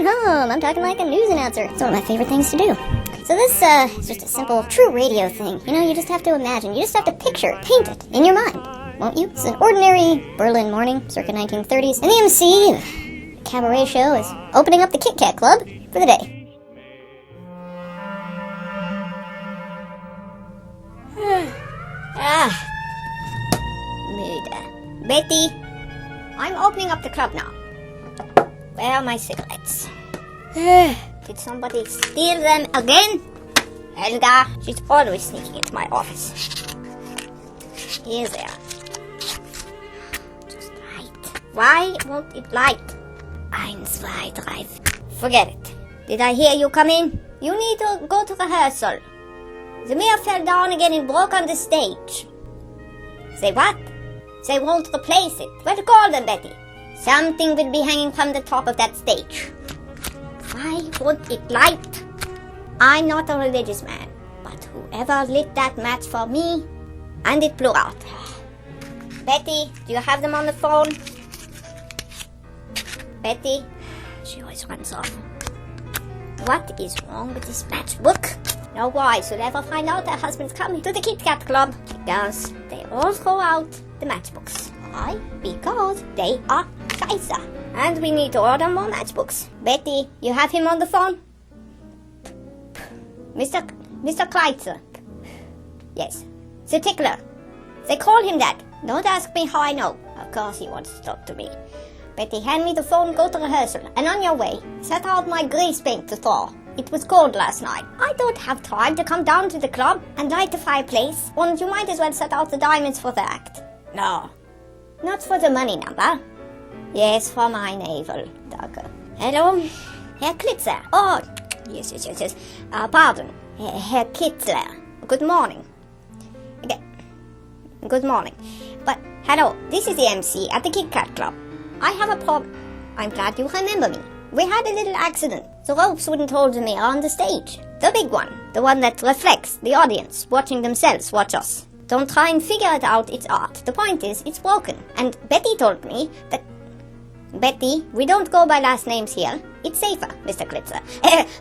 home. I'm talking like a news announcer. It's one of my favorite things to do. So this is just a simple true radio thing. You know, you just have to imagine. You just have to picture, paint it in your mind, won't you? It's an ordinary Berlin morning, circa 1930s, and the MC of the cabaret show is opening up the Kit Kat Club for the day. Müde. Betty, I'm opening up the club now. Where are my cigarettes? Did somebody steal them again? Helga, she's always sneaking into my office. Here they are. Just light. Why won't it light? 1, 2, 3. Forget it. Did I hear you come in? You need to go to rehearsal. The mayor fell down again and broke on the stage. Say what? They won't replace it. Well, call them, Betty. Something will be hanging from the top of that stage. Why won't it light? I'm not a religious man, but whoever lit that match for me, and it blew out. Betty, do you have them on the phone? Betty? She always runs off. What is wrong with this matchbook? No wife should ever find out her husband's coming to the Kit Kat Club, because they all throw out the matchbooks. Why? Because they are scheiße. And we need to order more matchbooks. Betty, you have him on the phone? Mr. Kleitzer. Yes. The tickler. They call him that. Don't ask me how I know. Of course he wants to talk to me. Betty, hand me the phone, go to rehearsal. And on your way, set out my grease paint to thaw. It was cold last night. I don't have time to come down to the club and light the fireplace. And you might as well set out the diamonds for the act. No. Not for the money number. Yes, for my navel. Danke. Hello? Herr Klitzer. Oh, yes. Pardon. Herr Kitzler. Good morning. Good morning. But, hello, this is the MC at the Kit Kat Club. I have a problem. I'm glad you remember me. We had a little accident. The ropes wouldn't hold the mirror on the stage. The big one. The one that reflects the audience watching themselves watch us. Don't try and figure it out, it's art. The point is, it's broken. And Betty told me that... Betty, we don't go by last names here. It's safer, Mr. Klitzer.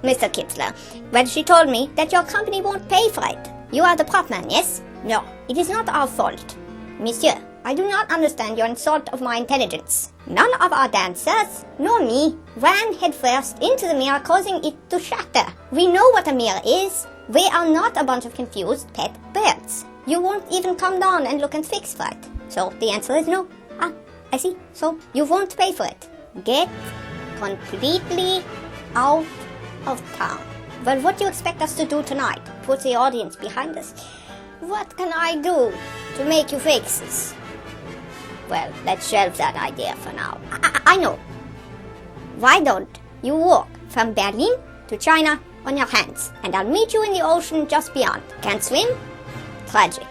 Mr. Kitzler. Well, she told me that your company won't pay for it. You are the prop man, yes? No, it is not our fault. Monsieur, I do not understand your insult of my intelligence. None of our dancers, nor me, ran headfirst into the mirror, causing it to shatter. We know what a mirror is. We are not a bunch of confused pet birds. You won't even come down and look and fix for it. So the answer is no. I see. So you won't pay for it. Get completely out of town. Well, what do you expect us to do tonight? Put the audience behind us? What can I do to make you faces? Well, let's shelve that idea for now. I know. Why don't you walk from Berlin to China on your hands, and I'll meet you in the ocean just beyond. Can't swim? Tragic.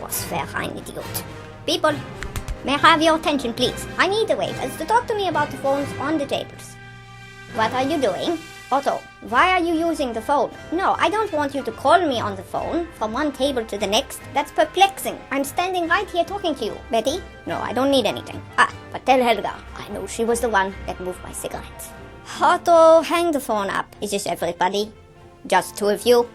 Was für ein Idiot. People, may I have your attention, please? I need the waiters to talk to me about the phones on the tables. What are you doing? Otto, why are you using the phone? No, I don't want you to call me on the phone from one table to the next. That's perplexing. I'm standing right here talking to you. Betty? No, I don't need anything. But tell Helga. I know she was the one that moved my cigarettes. Otto, hang the phone up. Is this everybody? Just 2 of you?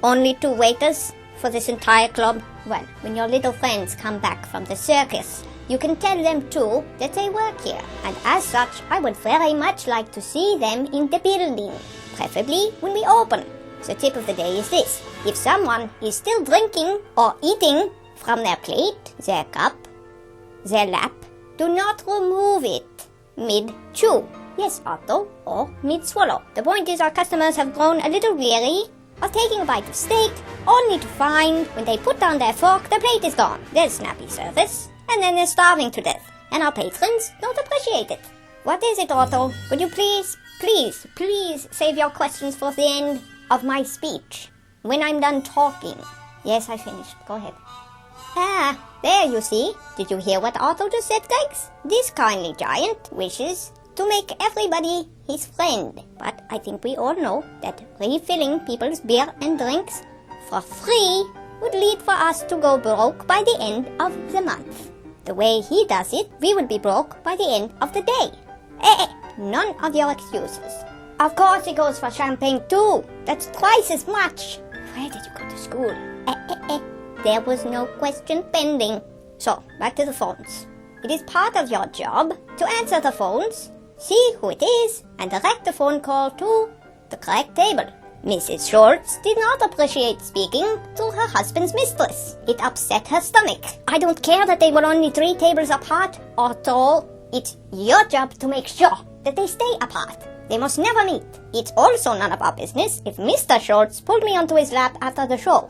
Only 2 waiters for this entire club? Well, when your little friends come back from the circus, you can tell them too that they work here. And as such, I would very much like to see them in the building. Preferably when we open. The tip of the day is this. If someone is still drinking or eating from their plate, their cup, their lap, do not remove it mid-chew. Yes, Otto, or mid-swallow. The point is our customers have grown a little weary of taking a bite of steak, only to find when they put down their fork, the plate is gone. There's snappy service, and then they're starving to death. And our patrons don't appreciate it. What is it, Otto? Would you please save your questions for the end of my speech? When I'm done talking. Yes, I finished. Go ahead. There you see. Did you hear what Otto just said, Gregs? This kindly giant wishes to make everybody his friend. But I think we all know that refilling people's beer and drinks for free would lead for us to go broke by the end of the month. The way he does it, we would be broke by the end of the day. none of your excuses. Of course he goes for champagne too. That's twice as much. Where did you go to school? There was no question pending. So, back to the phones. It is part of your job to answer the phones, see who it is, and direct the phone call to the correct table. Mrs. Schultz did not appreciate speaking to her husband's mistress. It upset her stomach. I don't care that they were only 3 tables apart, Otto. It's your job to make sure that they stay apart. They must never meet. It's also none of our business if Mr. Schultz pulled me onto his lap after the show.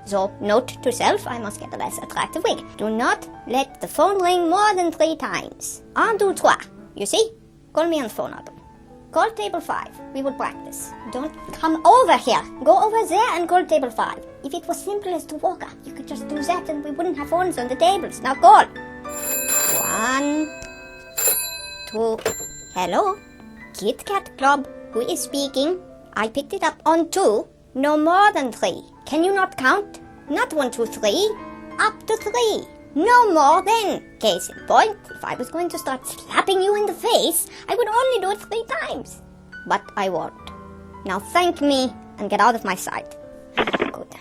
So, note to self, I must get a less attractive wig. Do not let the phone ring more than 3 times. 1, 2, 3. You see? Call me on the phone, Otto. Call table 5. We will practice. Don't come over here. Go over there and call table 5. If it was simple as to walk up, you could just do that and we wouldn't have phones on the tables. Now call. 1, 2. Hello? Kit Kat Club. Who is speaking? I picked it up on 2. No more than 3. Can you not count? Not 1, 2, 3. Up to 3. No more then. Case in point, if I was going to start slapping you in the face, I would only do it 3 times. But I won't. Now thank me and get out of my sight. Good.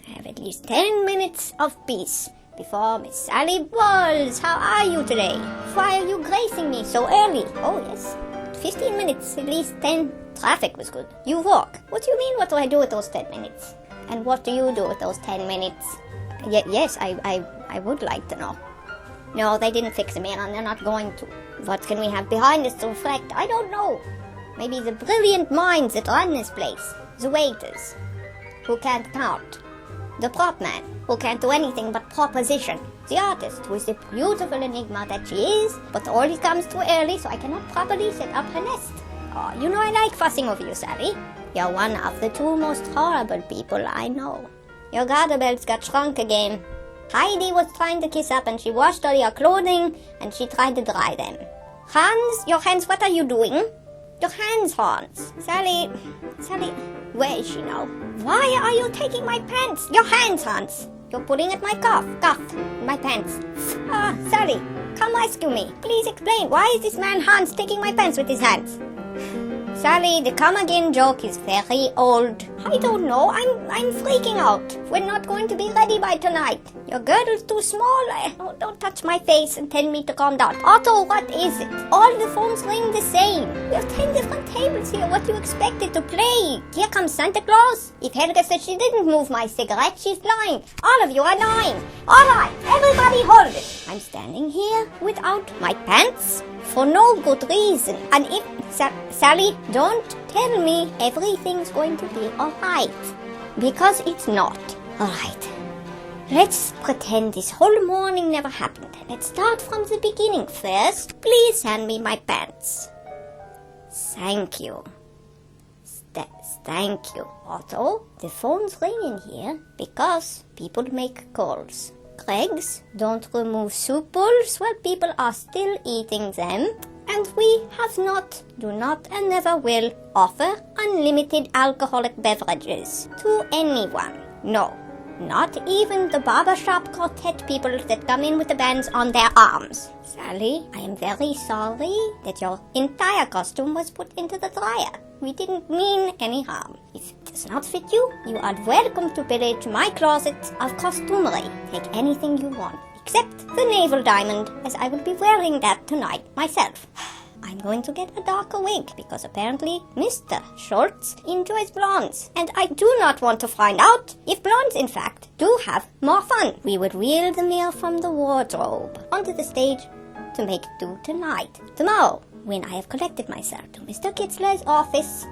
I have at least 10 minutes of peace before Miss Sally Balls. How are you today? Why are you gracing me so early? Oh yes, 15 minutes, at least 10. Traffic was good. You walk. What do you mean, what do I do with those 10 minutes? And what do you do with those 10 minutes? Yes, I would like to know. No, they didn't fix them in and they're not going to. What can we have behind us to reflect? I don't know. Maybe the brilliant minds that run this place. The waiters, who can't count. The prop man, who can't do anything but proposition. The artist, who is the beautiful enigma that she is, but always comes too early so I cannot properly set up her nest. Oh, you know I like fussing over you, Sally. You're one of the 2 most horrible people I know. Your garter belts got shrunk again. Heidi was trying to kiss up and she washed all your clothing and she tried to dry them. Hans, your hands, what are you doing? Your hands, Hans. Sally, where is she now? Why are you taking my pants? Your hands, Hans. You're pulling at my cuff, my pants. Ah, Sally, come rescue me. Please explain, why is this man Hans taking my pants with his hands? Sally, the come again joke is very old. I don't know, I'm freaking out. We're not going to be ready by tonight. Your girdle's too small. Don't touch my face and tell me to calm down. Otto, what is it? All the phones ring the same. We have 10 different tables here. What do you expected to play? Here comes Santa Claus. If Helga said she didn't move my cigarette, she's lying. All of you are lying. All right, everybody hold it. I'm standing here without my pants for no good reason. And if... Sally, don't tell me everything's going to be alright. Because it's not. Alright. Let's pretend this whole morning never happened. Let's start from the beginning. First, please hand me my pants. Thank you. Thank you, Otto. The phones ring in here because people make calls. Greg's don't remove soup bowls while people are still eating them. And we have not, do not, and never will offer unlimited alcoholic beverages to anyone. No, not even the barbershop quartet people that come in with the bands on their arms. Sally, I am very sorry that your entire costume was put into the dryer. We didn't mean any harm. If it does not fit you, you are welcome to pillage my closet of costumery. Take anything you want. Except the navel diamond, as I will be wearing that tonight myself. I'm going to get a darker wig, because apparently Mr. Schultz enjoys blondes. And I do not want to find out if blondes, in fact, do have more fun. We would wheel the mirror from the wardrobe onto the stage to make do tonight. Tomorrow, when I have collected myself to Mr. Kitzler's office.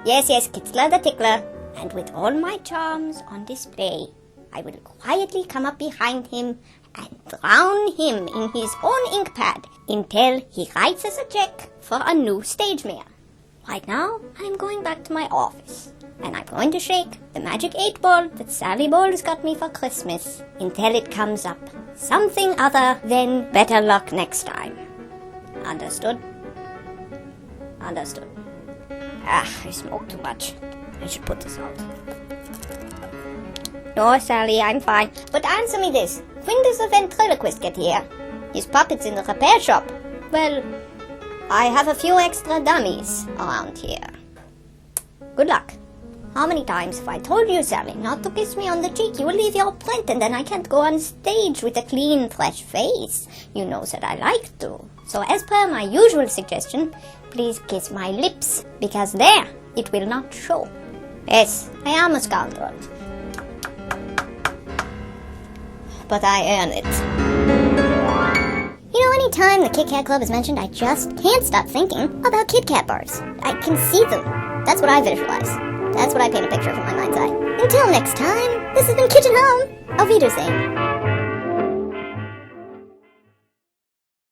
Yes, Kitzler the tickler. And with all my charms on display, I will quietly come up behind him and drown him in his own ink pad until he writes us a check for a new stage mirror. Right now, I'm going back to my office, and I'm going to shake the magic 8-ball that Sally Bowles got me for Christmas until it comes up something other than better luck next time. Understood? Understood. I smoke too much. I should put this out. No, Sally, I'm fine. But answer me this. When does the ventriloquist get here? His puppet's in the repair shop. Well, I have a few extra dummies around here. Good luck. How many times have I told you, Sally, not to kiss me on the cheek? You will leave your print and then I can't go on stage with a clean, fresh face. You know that I like to. So as per my usual suggestion, please kiss my lips, because there it will not show. Yes, I am a scoundrel. But I earn it. You know, any time the Kit Kat Club is mentioned, I just can't stop thinking about Kit Kat bars. I can see them. That's what I visualize. That's what I paint a picture of in my mind's eye. Until next time, this has been Kitchen Home. Auf Wiedersehen.